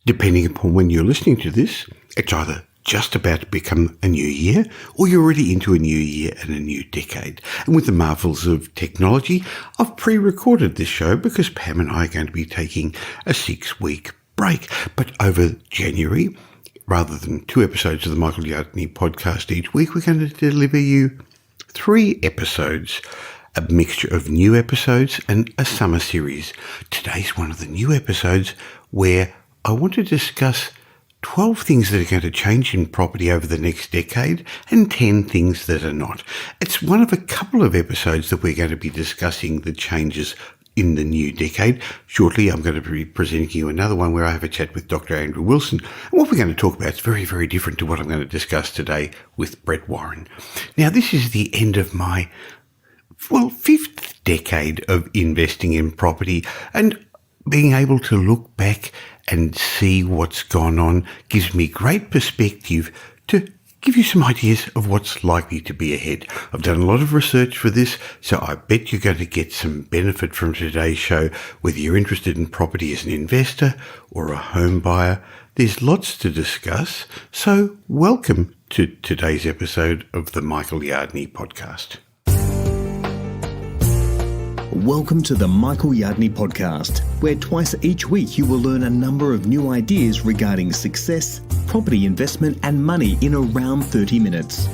Depending upon when you're listening to this, it's either just about to become a new year or you're already into a new year and a new decade. And with the marvels of technology, I've pre-recorded this show because Pam and I are going to be taking a 6-week break. But over January, rather than 2 episodes of the Michael Yardney podcast each week, we're going to deliver you 3 episodes, a mixture of new episodes and a summer series. Today's one of the new episodes where I want to discuss 12 things that are going to change in property over the next decade and 10 things that are not. It's one of a couple of episodes that we're going to be discussing the changes in the new decade. Shortly, I'm going to be presenting you another one where I have a chat with Dr. Andrew Wilson. And what we're going to talk about is very, very different to what I'm going to discuss today with Brett Warren. Now, this is the end of my, 5th decade of investing in property, and being able to look back and see what's gone on gives me great perspective to give you some ideas of what's likely to be ahead. I've done a lot of research for this, so I bet you're going to get some benefit from today's show, whether you're interested in property as an investor or a home buyer. There's lots to discuss, so welcome to today's episode of the Michael Yardney podcast. Welcome to the Michael Yardney podcast, where twice each week you will learn a number of new ideas regarding success, property investment and money in around 30 minutes.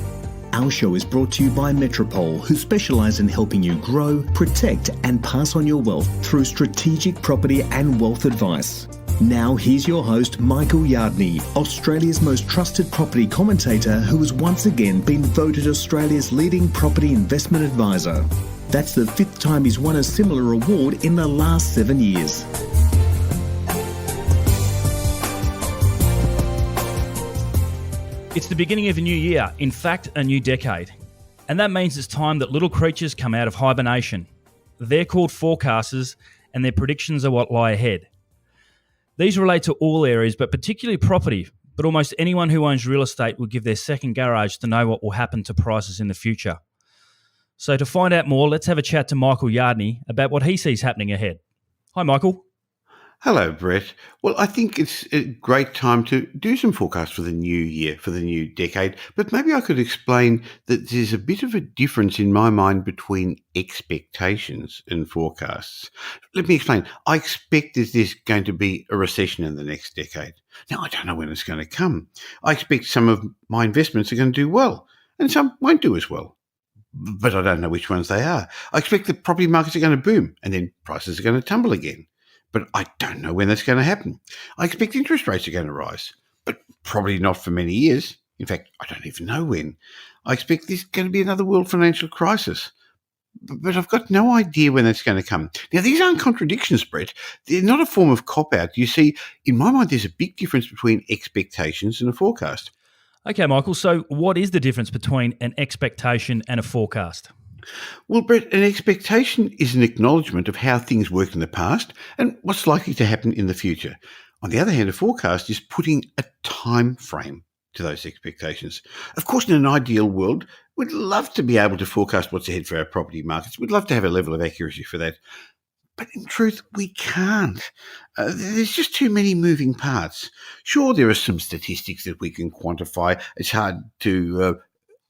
Our show is brought to you by Metropole, who specialise in helping you grow, protect and pass on your wealth through strategic property and wealth advice. Now here's your host, Michael Yardney, Australia's most trusted property commentator who has once again been voted Australia's leading property investment advisor. That's the 5th time he's won a similar award in the last 7 years. It's the beginning of a new year, in fact, a new decade. And that means it's time that little creatures come out of hibernation. They're called forecasters, and their predictions are what lie ahead. These relate to all areas, but particularly property. But almost anyone who owns real estate will give their second garage to know what will happen to prices in the future. So to find out more, let's have a chat to Michael Yardney about what he sees happening ahead. Hi, Michael. Hello, Brett. Well, I think it's a great time to do some forecasts for the new year, for the new decade, but maybe I could explain that there's a bit of a difference in my mind between expectations and forecasts. Let me explain. I expect that there's going to be a recession in the next decade. Now, I don't know when it's going to come. I expect some of my investments are going to do well, and some won't do as well. But I don't know which ones they are. I expect the property markets are going to boom and then prices are going to tumble again. But I don't know when that's going to happen. I expect interest rates are going to rise, but probably not for many years. In fact, I don't even know when. I expect there's going to be another world financial crisis. But I've got no idea when that's going to come. Now, these aren't contradictions, Brett. They're not a form of cop-out. You see, in my mind, there's a big difference between expectations and a forecast. Okay, Michael, so what is the difference between an expectation and a forecast? Well, Brett, an expectation is an acknowledgement of how things worked in the past and what's likely to happen in the future. On the other hand, a forecast is putting a time frame to those expectations. Of course, in an ideal world, we'd love to be able to forecast what's ahead for our property markets. We'd love to have a level of accuracy for that. But in truth, we can't. There's just too many moving parts. Sure, there are some statistics that we can quantify. It's hard to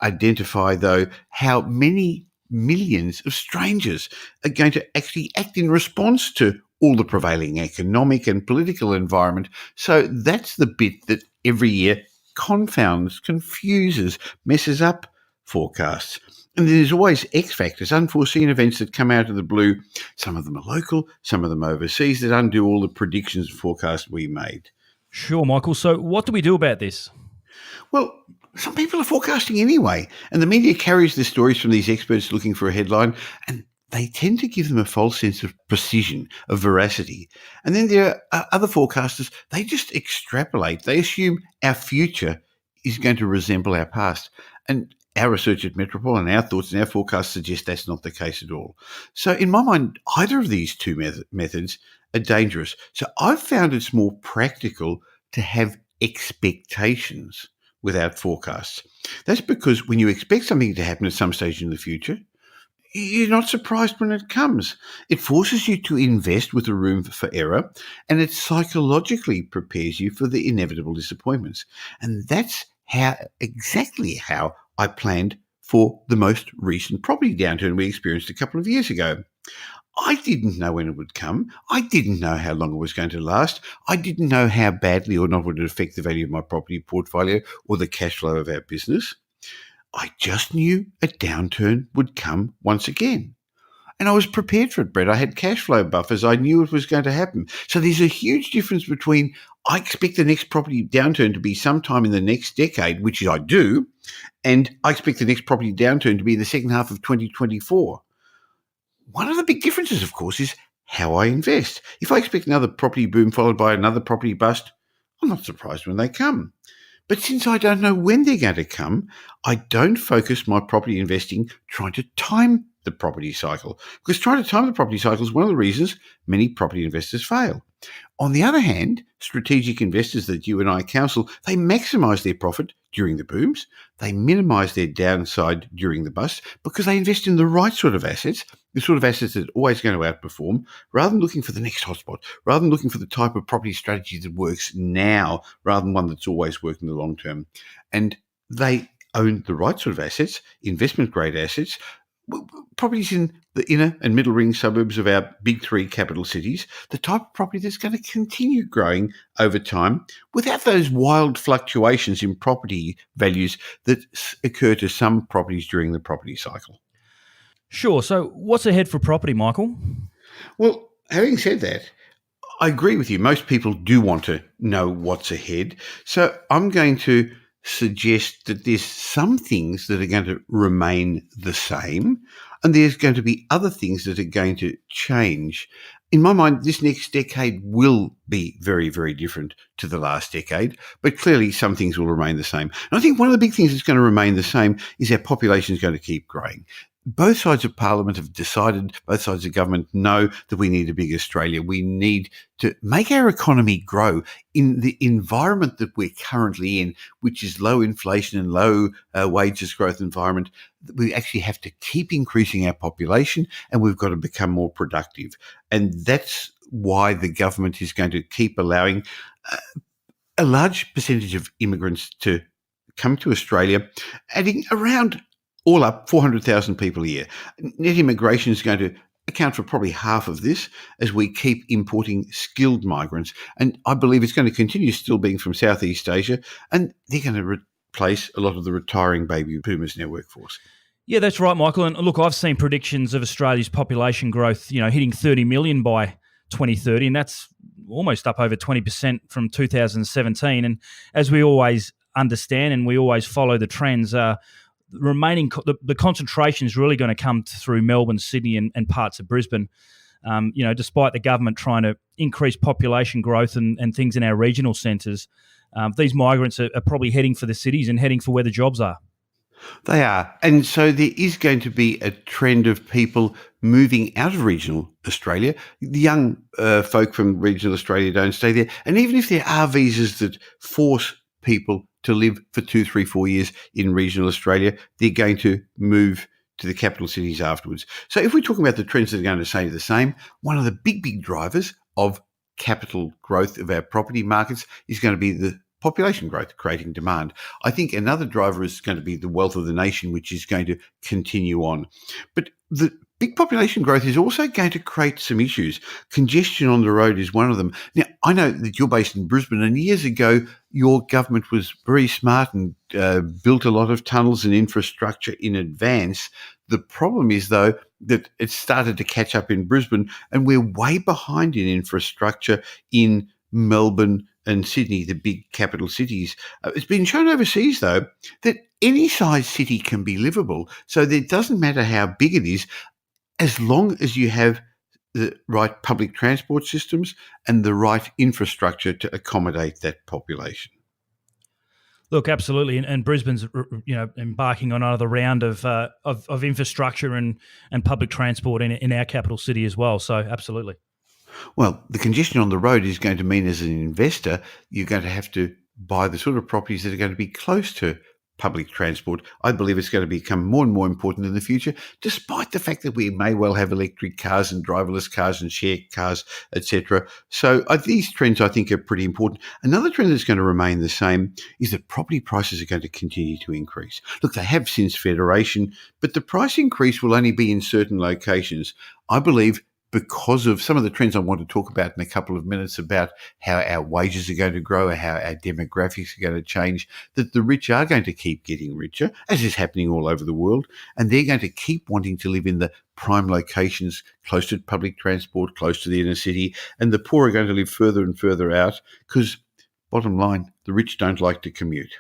identify, though, how many millions of strangers are going to actually act in response to all the prevailing economic and political environment. So that's the bit that every year confounds, confuses, messes up forecasts. And there's always X factors, unforeseen events that come out of the blue. Some of them are local, some of them overseas, that undo all the predictions and forecasts we made. Sure, Michael. So what do we do about this? Well, some people are forecasting anyway, and the media carries the stories from these experts looking for a headline, and they tend to give them a false sense of precision, of veracity. And then there are other forecasters, they just extrapolate. They assume our future is going to resemble our past. And our research at Metropole and our thoughts and our forecasts suggest that's not the case at all. So in my mind, either of these two methods are dangerous. So I've found it's more practical to have expectations without forecasts. That's because when you expect something to happen at some stage in the future, you're not surprised when it comes. It forces you to invest with a room for error, and it psychologically prepares you for the inevitable disappointments. And that's exactly how I planned for the most recent property downturn we experienced a couple of years ago. I didn't know when it would come. I didn't know how long it was going to last. I didn't know how badly or not would it affect the value of my property portfolio or the cash flow of our business. I just knew a downturn would come once again. And I was prepared for it, Brett. I had cash flow buffers. I knew it was going to happen. So there's a huge difference between I expect the next property downturn to be sometime in the next decade, which I do, and I expect the next property downturn to be in the second half of 2024. One of the big differences, of course, is how I invest. If I expect another property boom followed by another property bust, I'm not surprised when they come. But since I don't know when they're going to come, I don't focus my property investing trying to time the property cycle. Because trying to time the property cycle is one of the reasons many property investors fail. On the other hand, strategic investors that you and I counsel, they maximize their profit during the booms. They minimize their downside during the bust because they invest in the right sort of assets, the sort of assets that are always going to outperform, rather than looking for the next hotspot, rather than looking for the type of property strategy that works now, rather than one that's always worked in the long term. And they own the right sort of assets, investment grade assets, properties in the inner and middle ring suburbs of our big three capital cities, the type of property that's going to continue growing over time without those wild fluctuations in property values that occur to some properties during the property cycle. Sure. So what's ahead for property, Michael? Well, having said that, I agree with you. Most people do want to know what's ahead. So I'm going to suggest that there's some things that are going to remain the same, and there's going to be other things that are going to change. In my mind, this next decade will be very, very different to the last decade, but clearly some things will remain the same. And I think one of the big things that's going to remain the same is our population is going to keep growing. Both sides of Parliament have decided, both sides of government know that we need a big Australia. We need to make our economy grow in the environment that we're currently in, which is low inflation and low wages growth environment. We actually have to keep increasing our population, and we've got to become more productive. And that's why the government is going to keep allowing a large percentage of immigrants to come to Australia, adding around all up 400,000 people a year. Net immigration is going to account for probably half of this as we keep importing skilled migrants. And I believe it's going to continue still being from Southeast Asia, and they're going to replace a lot of the retiring baby boomers in our workforce. Yeah, that's right, Michael. And look, I've seen predictions of Australia's population growth, hitting 30 million by 2030, and that's almost up over 20% from 2017. And as we always understand and we always follow the trends, the concentration is really going to come through Melbourne, Sydney, and parts of Brisbane. Despite the government trying to increase population growth and things in our regional centres, these migrants are probably heading for the cities and heading for where the jobs are. They are. And so there is going to be a trend of people moving out of regional Australia. The young folk from regional Australia don't stay there. And even if there are visas that force people to live for 2, 3, 4 years in regional Australia, they're going to move to the capital cities afterwards. So if we're talking about the trends that are going to stay the same, one of the big drivers of capital growth of our property markets is going to be the population growth, creating demand. I think another driver is going to be the wealth of the nation, which is going to continue on. But the big population growth is also going to create some issues. Congestion on the road is one of them. Now, I know that you're based in Brisbane, and years ago, your government was very smart and built a lot of tunnels and infrastructure in advance. The problem is, though, that it started to catch up in Brisbane, and we're way behind in infrastructure in Melbourne and Sydney, the big capital cities. It's been shown overseas, though, that any size city can be livable. So it doesn't matter how big it is, as long as you have the right public transport systems and the right infrastructure to accommodate that population. Look, absolutely, and Brisbane's embarking on another round of infrastructure and public transport in our capital city as well. So, absolutely. Well, the congestion on the road is going to mean, as an investor, you're going to have to buy the sort of properties that are going to be close to public transport. I believe it's going to become more and more important in the future, despite the fact that we may well have electric cars and driverless cars and share cars, etc. So these trends, I think, are pretty important. Another trend that's going to remain the same is that property prices are going to continue to increase. Look, they have since Federation, but the price increase will only be in certain locations. I believe because of some of the trends I want to talk about in a couple of minutes about how our wages are going to grow, how our demographics are going to change, that the rich are going to keep getting richer, as is happening all over the world, and they're going to keep wanting to live in the prime locations, close to public transport, close to the inner city, and the poor are going to live further and further out because, bottom line, the rich don't like to commute.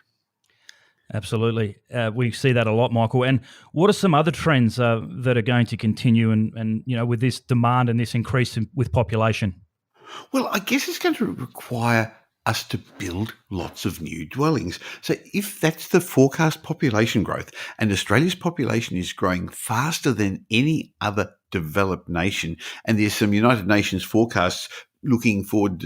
Absolutely. We see that a lot, Michael. And what are some other trends that are going to continue and with this demand and this increase with population? Well, I guess it's going to require us to build lots of new dwellings. So if that's the forecast population growth, and Australia's population is growing faster than any other developed nation, and there's some United Nations forecasts looking forward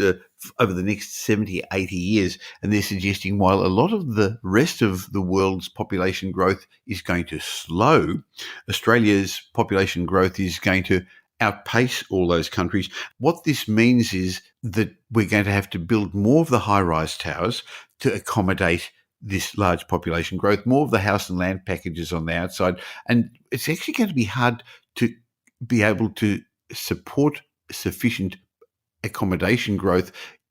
over the next 70, 80 years, and they're suggesting while a lot of the rest of the world's population growth is going to slow, Australia's population growth is going to outpace all those countries. What this means is that we're going to have to build more of the high-rise towers to accommodate this large population growth, more of the house and land packages on the outside, and it's actually going to be hard to be able to support sufficient accommodation growth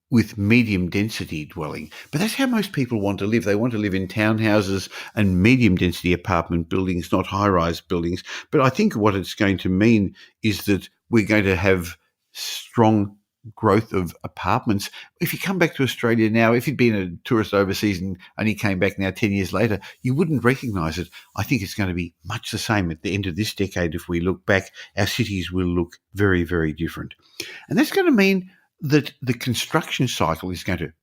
with medium density dwelling. But that's how most people want to live. They want to live in townhouses and medium density apartment buildings, not high-rise buildings. But I think what it's going to mean is that we're going to have strong growth of apartments. If you come back to Australia now, if you'd been a tourist overseas and only came back now 10 years later, you wouldn't recognise it. I think it's going to be much the same at the end of this decade. If we look back, our cities will look very, very different. And that's going to mean that the construction cycle is going to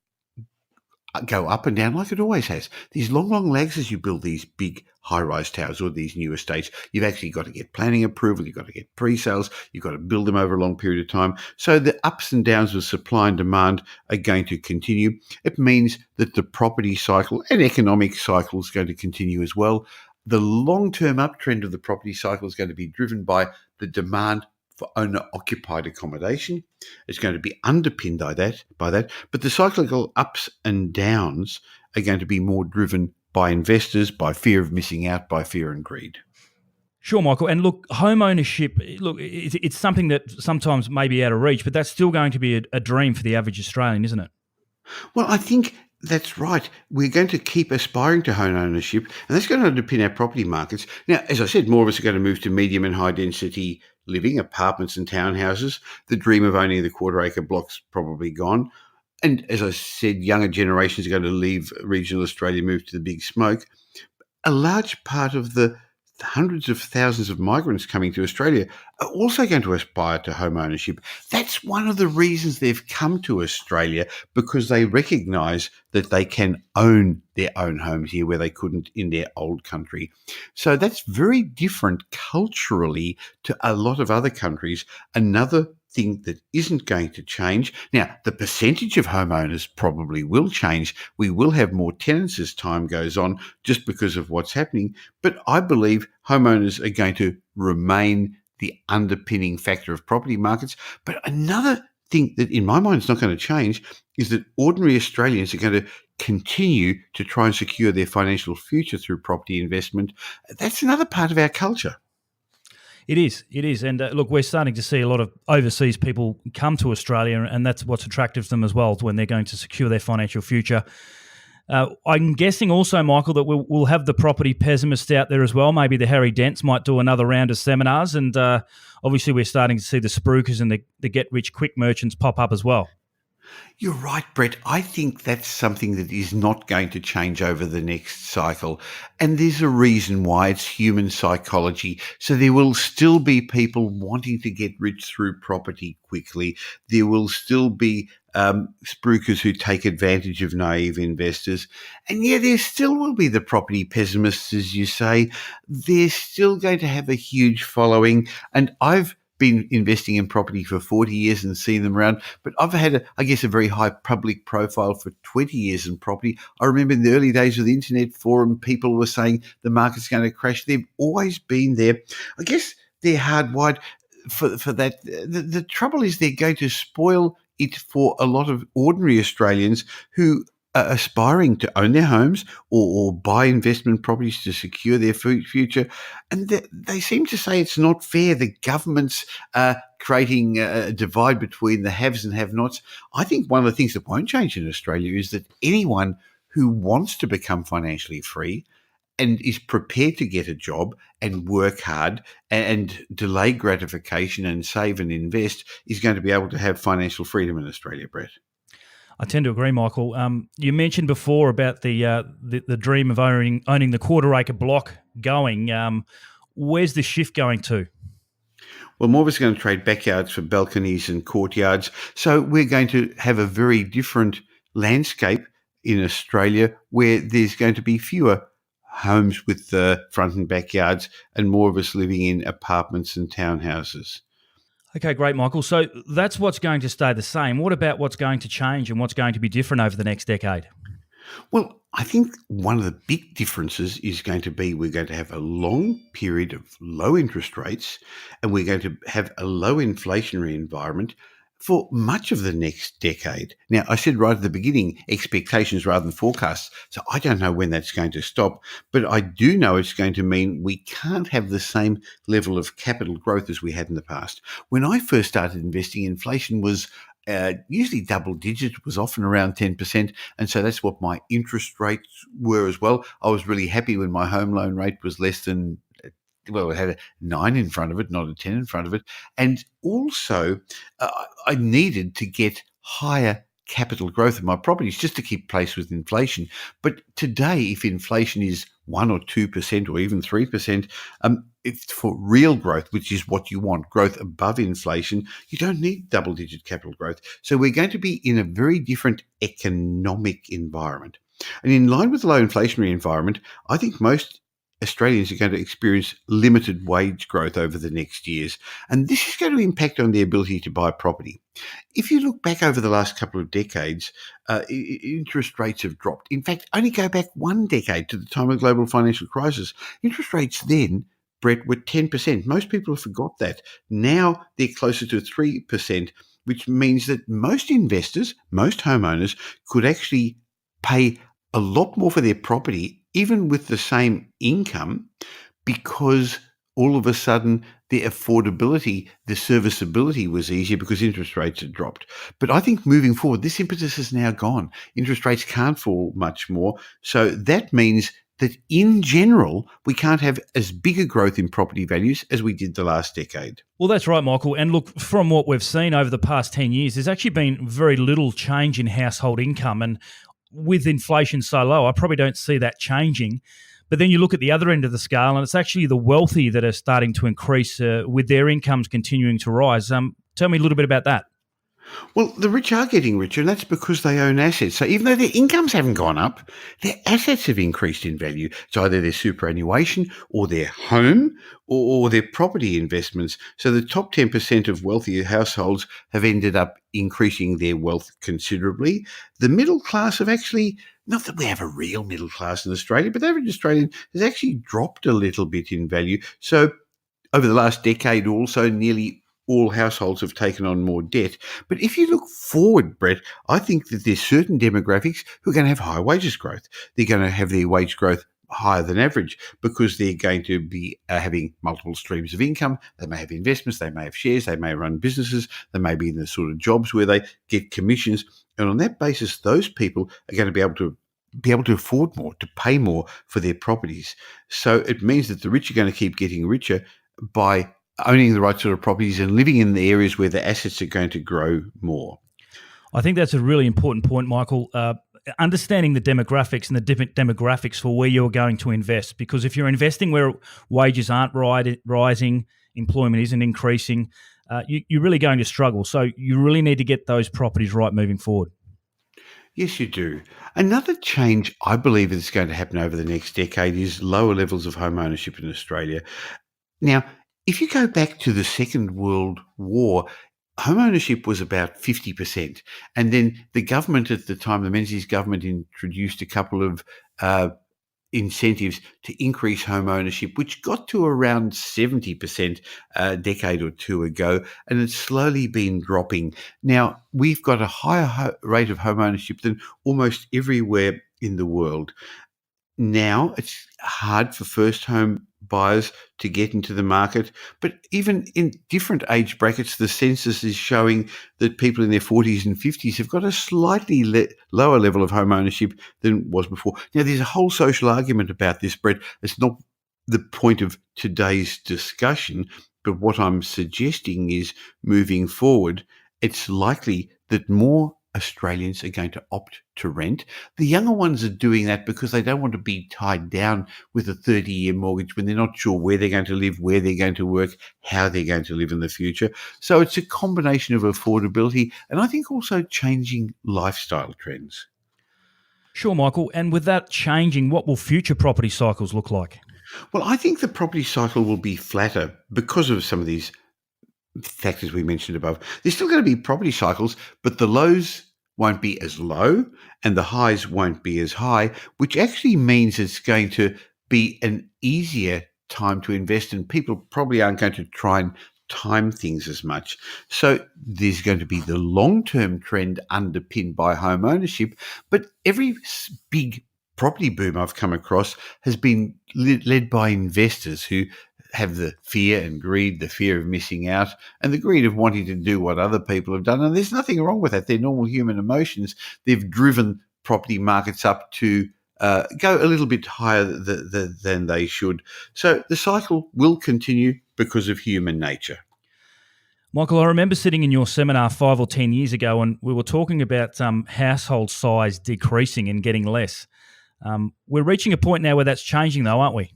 go up and down like it always has. These long, long lags as you build these big high-rise towers or these new estates. You've actually got to get planning approval, you've got to get pre-sales, you've got to build them over a long period of time. So the ups and downs of supply and demand are going to continue. It means that the property cycle and economic cycle is going to continue as well. The long-term uptrend of the property cycle is going to be driven by the demand for owner-occupied accommodation. It's going to be underpinned by that. But the cyclical ups and downs are going to be more driven by investors, by fear of missing out, by fear and greed. Sure, Michael. And look, home ownership, it's something that sometimes may be out of reach, but that's still going to be a dream for the average Australian, isn't it? Well, I think that's right. We're going to keep aspiring to home ownership, and that's going to underpin our property markets. Now, as I said, more of us are going to move to medium and high density living, apartments and townhouses. The dream of owning the quarter-acre blocks probably gone. And as I said, younger generations are going to leave regional Australia, move to the big smoke. A large part of the hundreds of thousands of migrants coming to Australia are also going to aspire to home ownership. That's one of the reasons they've come to Australia, because they recognise that they can own their own homes here where they couldn't in their old country. So that's very different culturally to a lot of other countries. Another thing that isn't going to change. Now, the percentage of homeowners probably will change. We will have more tenants as time goes on just because of what's happening. But I believe homeowners are going to remain the underpinning factor of property markets. But another thing that in my mind is not going to change is that ordinary Australians are going to continue to try and secure their financial future through property investment. That's another part of our culture. It is. And look, we're starting to see a lot of overseas people come to Australia, and that's what's attractive to them as well when they're going to secure their financial future. I'm guessing also, Michael, that we'll have the property pessimists out there as well. Maybe the Harry Dents might do another round of seminars, and obviously we're starting to see the spruikers and the get-rich-quick merchants pop up as well. You're right, Brett. I think that's something that is not going to change over the next cycle. And there's a reason why. It's human psychology. So there will still be people wanting to get rich through property quickly. There will still be spruikers who take advantage of naive investors. And yeah, there still will be the property pessimists, as you say. They're still going to have a huge following. And I've been investing in property for 40 years and seen them around, but I've had, I guess, a very high public profile for 20 years in property. I remember in the early days of the internet forum, people were saying the market's going to crash. They've always been there. I guess they're hardwired for that. The trouble is they're going to spoil it for a lot of ordinary Australians who are aspiring to own their homes or buy investment properties to secure their future. And they seem to say it's not fair. The government's creating a divide between the haves and have-nots. I think one of the things that won't change in Australia is that anyone who wants to become financially free and is prepared to get a job and work hard and delay gratification and save and invest is going to be able to have financial freedom in Australia, Brett. I tend to agree, Michael. You mentioned before about the dream of owning the quarter-acre block going. Where's the shift going to? Well, more of us are going to trade backyards for balconies and courtyards. So we're going to have a very different landscape in Australia where there's going to be fewer homes with front and backyards and more of us living in apartments and townhouses. Okay, great, Michael. So that's what's going to stay the same. What about what's going to change and what's going to be different over the next decade? Well, I think one of the big differences is going to be we're going to have a long period of low interest rates and we're going to have a low inflationary environment for much of the next decade. Now, I said right at the beginning, expectations rather than forecasts. So I don't know when that's going to stop, but I do know it's going to mean we can't have the same level of capital growth as we had in the past. When I first started investing, inflation was usually double digit, was often around 10%. And so that's what my interest rates were as well. I was really happy when my home loan rate was less than, well, it had a 9 in front of it, not a 10 in front of it. And also, I needed to get higher capital growth in my properties just to keep pace with inflation. But today, if inflation is 1 or 2% or even 3%, if for real growth, which is what you want, growth above inflation, you don't need double-digit capital growth. So we're going to be in a very different economic environment. And in line with the low inflationary environment, I think most Australians are going to experience limited wage growth over the next years, and this is going to impact on their ability to buy property. If you look back over the last couple of decades, interest rates have dropped. In fact, only go back one decade to the time of the global financial crisis. Interest rates then, Brett, were 10%. Most people forgot that. Now they're closer to 3%, which means that most investors, most homeowners could actually pay a lot more for their property even with the same income, because all of a sudden the affordability, the serviceability was easier because interest rates had dropped. But I think moving forward, this impetus is now gone. Interest rates can't fall much more. So that means that in general, we can't have as big a growth in property values as we did the last decade. Well, that's right, Michael. And look, from what we've seen over the past 10 years, there's actually been very little change in household income. And with inflation so low, I probably don't see that changing. But then you look at the other end of the scale, and it's actually the wealthy that are starting to increase with their incomes continuing to rise. Tell me a little bit about that. Well, the rich are getting richer, and that's because they own assets. So even though their incomes haven't gone up, their assets have increased in value. It's either their superannuation or their home or their property investments. So the top 10% of wealthier households have ended up increasing their wealth considerably. The middle class have actually, not that we have a real middle class in Australia, but the average Australian has actually dropped a little bit in value. So over the last decade also, nearly all households have taken on more debt. But if you look forward, Brett, I think that there's certain demographics who are going to have higher wages growth. They're going to have their wage growth higher than average because they're going to be having multiple streams of income. They may have investments, they may have shares, they may run businesses, they may be in the sort of jobs where they get commissions. And on that basis, those people are going to be able to afford more, to pay more for their properties. So it means that the rich are going to keep getting richer by owning the right sort of properties and living in the areas where the assets are going to grow more. I think that's a really important point, Michael. Understanding the demographics and the different demographics for where you're going to invest. Because if you're investing where wages aren't rising, employment isn't increasing, you're really going to struggle. So you really need to get those properties right moving forward. Yes, you do. Another change I believe is going to happen over the next decade is lower levels of home ownership in Australia. Now, If you go back to the Second World War, home ownership was about 50%. And then the government at the time, the Menzies government, introduced a couple of incentives to increase home ownership, which got to around 70% a decade or two ago, and it's slowly been dropping. Now, we've got a higher rate of home ownership than almost everywhere in the world. Now it's hard for first home buyers to get into the market, but even in different age brackets, the census is showing that people in their 40s and 50s have got a slightly lower level of home ownership than was before. Now, there's a whole social argument about this, Brett. It's not the point of today's discussion, but what I'm suggesting is moving forward, it's likely that more Australians are going to opt to rent. The younger ones are doing that because they don't want to be tied down with a 30-year mortgage when they're not sure where they're going to live, where they're going to work, how they're going to live in the future. So it's a combination of affordability and I think also changing lifestyle trends. Sure, Michael. And with that changing, what will future property cycles look like? Well, I think the property cycle will be flatter because of some of these factors we mentioned above. There's still going to be property cycles, but the lows won't be as low and the highs won't be as high, which actually means it's going to be an easier time to invest and people probably aren't going to try and time things as much. So there's going to be the long-term trend underpinned by home ownership, but every big property boom I've come across has been led by investors who have the fear and greed, the fear of missing out, and the greed of wanting to do what other people have done. And there's nothing wrong with that. They're normal human emotions. They've driven property markets up to go a little bit higher than they should. So the cycle will continue because of human nature. Michael, I remember sitting in your seminar 5 or 10 years ago and we were talking about household size decreasing and getting less. We're reaching a point now where that's changing though, aren't we?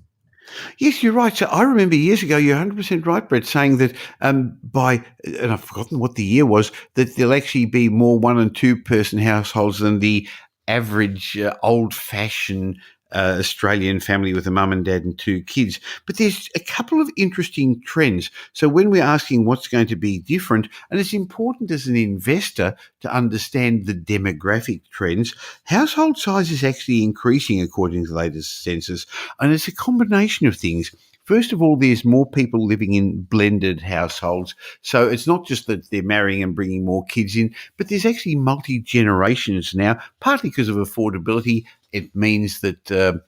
Yes, you're right. So I remember years ago, you're 100% right, Brett, saying that and I've forgotten what the year was, that there'll actually be more 1 and 2 person households than the average old-fashioned Australian family with a mum and dad and 2 kids. But there's a couple of interesting trends. So when we're asking what's going to be different, and it's important as an investor to understand the demographic trends, household size is actually increasing according to the latest census, and it's a combination of things. First of all, there's more people living in blended households. So it's not just that they're marrying and bringing more kids in, but there's actually multi-generations now, partly because of affordability. It means that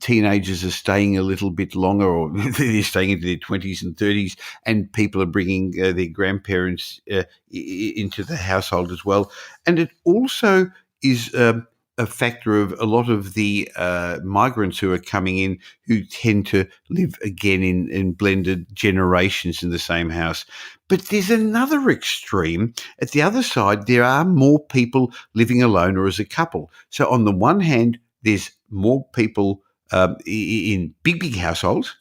teenagers are staying a little bit longer, or they're staying into their 20s and 30s, and people are bringing their grandparents into the household as well. And it also is a factor of a lot of the migrants who are coming in who tend to live again in blended generations in the same house. But there's another extreme. At the other side, there are more people living alone or as a couple. So on the one hand, there's more people in big households,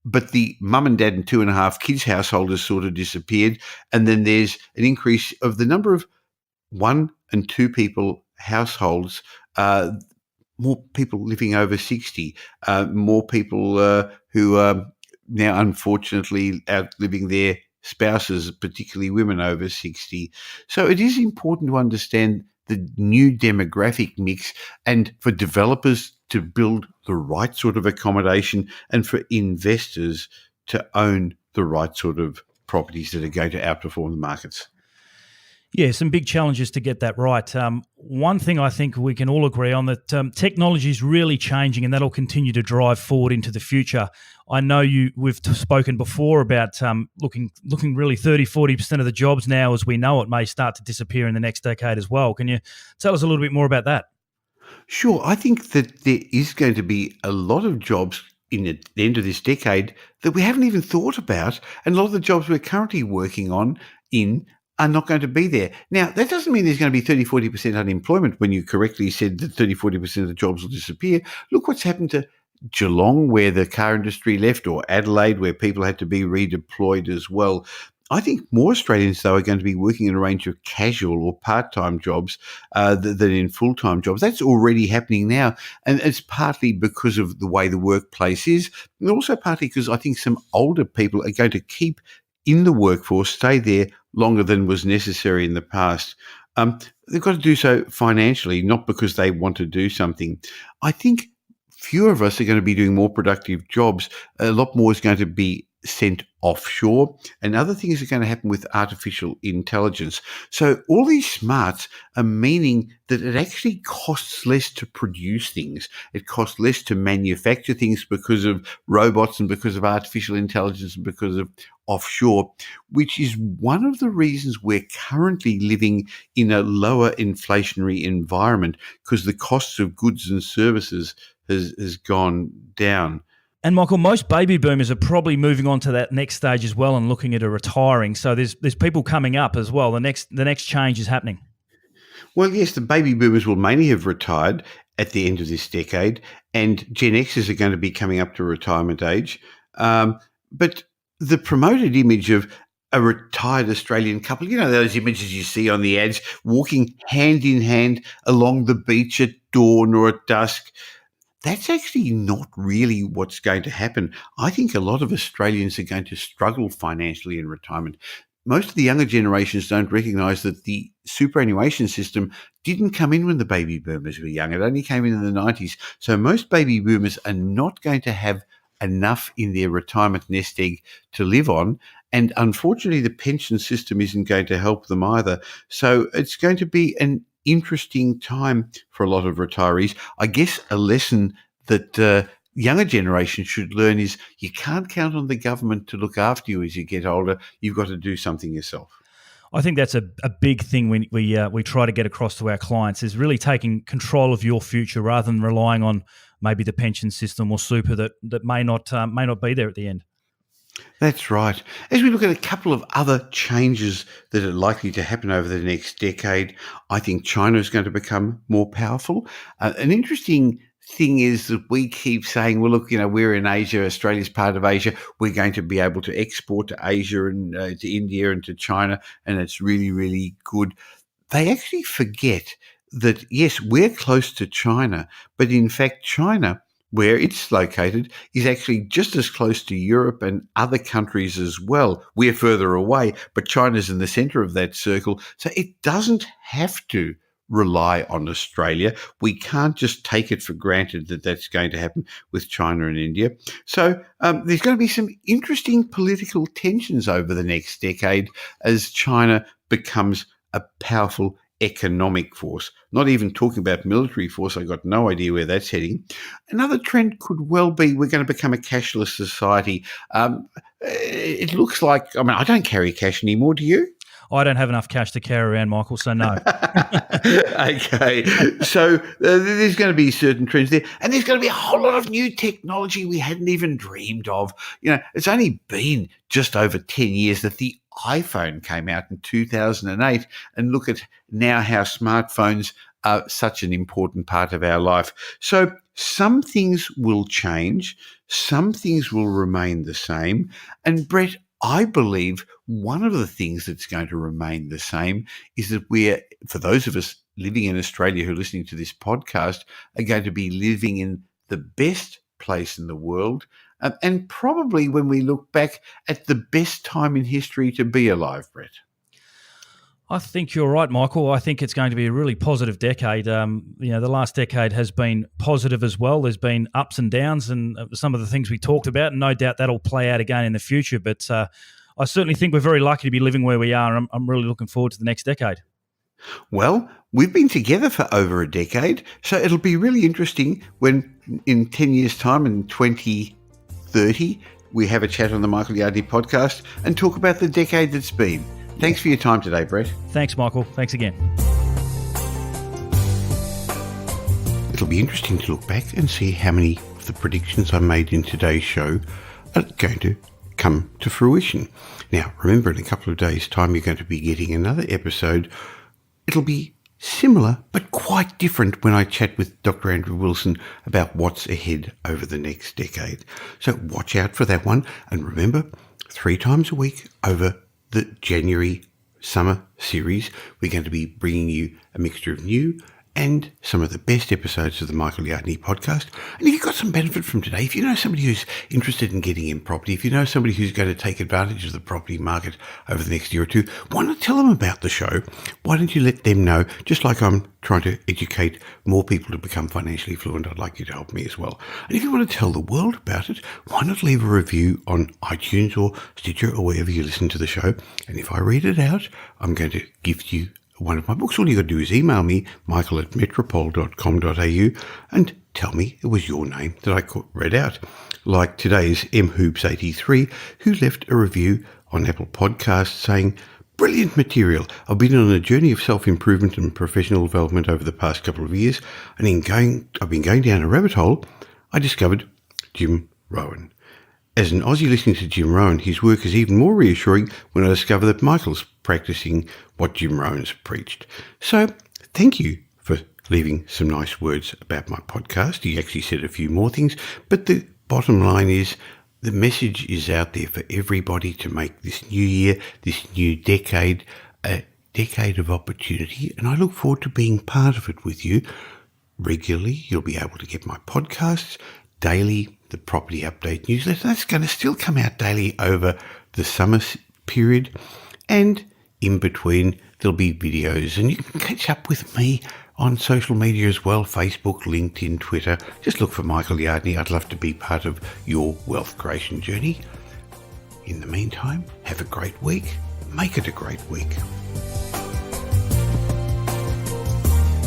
but the mum and dad and 2.5 kids household has sort of disappeared. And then there's an increase of the number of 1 and 2 people households, more people living over 60, more people who are now unfortunately outliving their spouses, particularly women over 60. So it is important to understand the new demographic mix and for developers to build the right sort of accommodation and for investors to own the right sort of properties that are going to outperform the markets. Yeah, some big challenges to get that right. One thing I think we can all agree on that technology is really changing and that'll continue to drive forward into the future. I know we've spoken before about looking really 30-40% of the jobs now as we know it may start to disappear in the next decade as well. Can you tell us a little bit more about that? Sure. I think that there is going to be a lot of jobs in the end of this decade that we haven't even thought about. And a lot of the jobs we're currently working on are not going to be there. Now, that doesn't mean there's going to be 30-40% unemployment when you correctly said that 30-40% of the jobs will disappear. Look what's happened to Geelong, where the car industry left, or Adelaide, where people had to be redeployed as well. I think more Australians, though, are going to be working in a range of casual or part-time jobs than in full-time jobs. That's already happening now. And it's partly because of the way the workplace is, and also partly because I think some older people are going to keep in the workforce, stay there longer than was necessary in the past. They've got to do so financially, not because they want to do something. I think fewer of us are going to be doing more productive jobs. A lot more is going to be sent offshore, and other things are going to happen with artificial intelligence. So all these smarts are meaning that it actually costs less to produce things. It costs less to manufacture things because of robots and because of artificial intelligence and because of offshore, which is one of the reasons we're currently living in a lower inflationary environment, because the costs of goods and services has gone down. And Michael, most baby boomers are probably moving on to that next stage as well and looking at a retiring. So there's people coming up as well. The next change is happening. Well, yes, the baby boomers will mainly have retired at the end of this decade, and Gen Xers are going to be coming up to retirement age. But the promoted image of a retired Australian couple, those images you see on the ads, walking hand in hand along the beach at dawn or at dusk, that's actually not really what's going to happen. I think a lot of Australians are going to struggle financially in retirement. Most of the younger generations don't recognise that the superannuation system didn't come in when the baby boomers were young. It only came in the 90s. So most baby boomers are not going to have enough in their retirement nest egg to live on. And unfortunately, the pension system isn't going to help them either. So it's going to be an interesting time for a lot of retirees. I guess a lesson that younger generations should learn is you can't count on the government to look after you as you get older. You've got to do something yourself. I think that's a big thing we try to get across to our clients, is really taking control of your future rather than relying on maybe the pension system or super that may not be there at the end. That's right. As we look at a couple of other changes that are likely to happen over the next decade, I think China is going to become more powerful. An interesting thing is that we keep saying, well, look, we're in Asia, Australia's part of Asia, we're going to be able to export to Asia and to India and to China, and it's really, really good. They actually forget that, yes, we're close to China, but in fact, China, where it's located, is actually just as close to Europe and other countries as well. We're further away, but China's in the centre of that circle. So it doesn't have to rely on Australia. We can't just take it for granted that that's going to happen with China and India. So there's going to be some interesting political tensions over the next decade as China becomes a powerful economic force. Not even talking about military force. I've got no idea where that's heading. Another trend could well be we're going to become a cashless society. It looks like, I don't carry cash anymore. Do you? I don't have enough cash to carry around, Michael, so no. Okay. So there's going to be certain trends there. And there's going to be a whole lot of new technology we hadn't even dreamed of. It's only been just over 10 years that the iPhone came out in 2008. And look at now how smartphones are such an important part of our life. So some things will change. Some things will remain the same. And Brett, I believe one of the things that's going to remain the same is that for those of us living in Australia who are listening to this podcast, are going to be living in the best place in the world, and probably when we look back at the best time in history to be alive, Brett. I think you're right, Michael. I think it's going to be a really positive decade. The last decade has been positive as well. There's been ups and downs and some of the things we talked about, and no doubt that'll play out again in the future. But I certainly think we're very lucky to be living where we are, and I'm really looking forward to the next decade. Well, we've been together for over a decade, so it'll be really interesting when in 10 years' time, in 2030, we have a chat on the Michael Yardney podcast and talk about the decade that's been. Thanks for your time today, Brett. Thanks, Michael. Thanks again. It'll be interesting to look back and see how many of the predictions I made in today's show are going to come to fruition. Now, remember, in a couple of days' time, you're going to be getting another episode. It'll be similar, but quite different when I chat with Dr. Andrew Wilson about what's ahead over the next decade. So watch out for that one. And remember, 3 times a week over the January summer series, we're going to be bringing you a mixture of new and some of the best episodes of the Michael Yardney podcast. And if you've got some benefit from today, if you know somebody who's interested in getting in property, if you know somebody who's going to take advantage of the property market over the next year or two, why not tell them about the show? Why don't you let them know, just like I'm trying to educate more people to become financially fluent, I'd like you to help me as well. And if you want to tell the world about it, why not leave a review on iTunes or Stitcher or wherever you listen to the show? And if I read it out, I'm going to gift you one of my books. All you got to do is email me, michael@metropole.com.au, and tell me it was your name that I read out. Like today's mhoops83, who left a review on Apple Podcasts saying, "Brilliant material. I've been on a journey of self-improvement and professional development over the past couple of years, and I've been going down a rabbit hole. I discovered Jim Rohn. As an Aussie listening to Jim Rohn, his work is even more reassuring when I discover that Michael's practicing what Jim Rohn's preached." So thank you for leaving some nice words about my podcast. He actually said a few more things, but the bottom line is the message is out there for everybody to make this new year, this new decade, a decade of opportunity. And I look forward to being part of it with you. Regularly, you'll be able to get my podcasts daily. The property update newsletter, that's going to still come out daily over the summer period, and in between there'll be videos, and you can catch up with me on social media as well, Facebook, LinkedIn, Twitter. Just look for Michael Yardney. I'd love to be part of your wealth creation journey. In the meantime, have a great week. Make it a great week.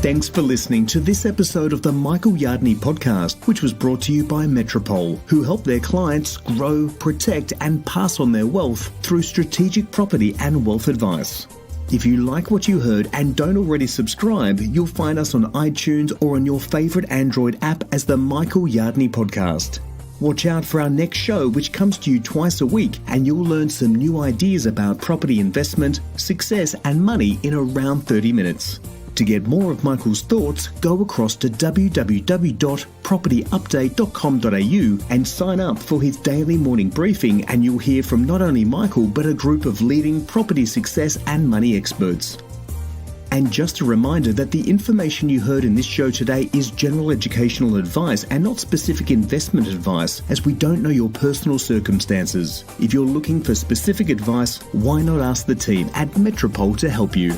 Thanks for listening to this episode of the Michael Yardney podcast, which was brought to you by Metropole, who help their clients grow, protect, and pass on their wealth through strategic property and wealth advice. If you like what you heard and don't already subscribe, you'll find us on iTunes or on your favourite Android app as the Michael Yardney podcast. Watch out for our next show, which comes to you twice a week, and you'll learn some new ideas about property investment, success, and money in around 30 minutes. To get more of Michael's thoughts, go across to www.propertyupdate.com.au and sign up for his daily morning briefing, and you'll hear from not only Michael but a group of leading property success and money experts. And just a reminder that the information you heard in this show today is general educational advice and not specific investment advice, as we don't know your personal circumstances. If you're looking for specific advice, why not ask the team at Metropole to help you?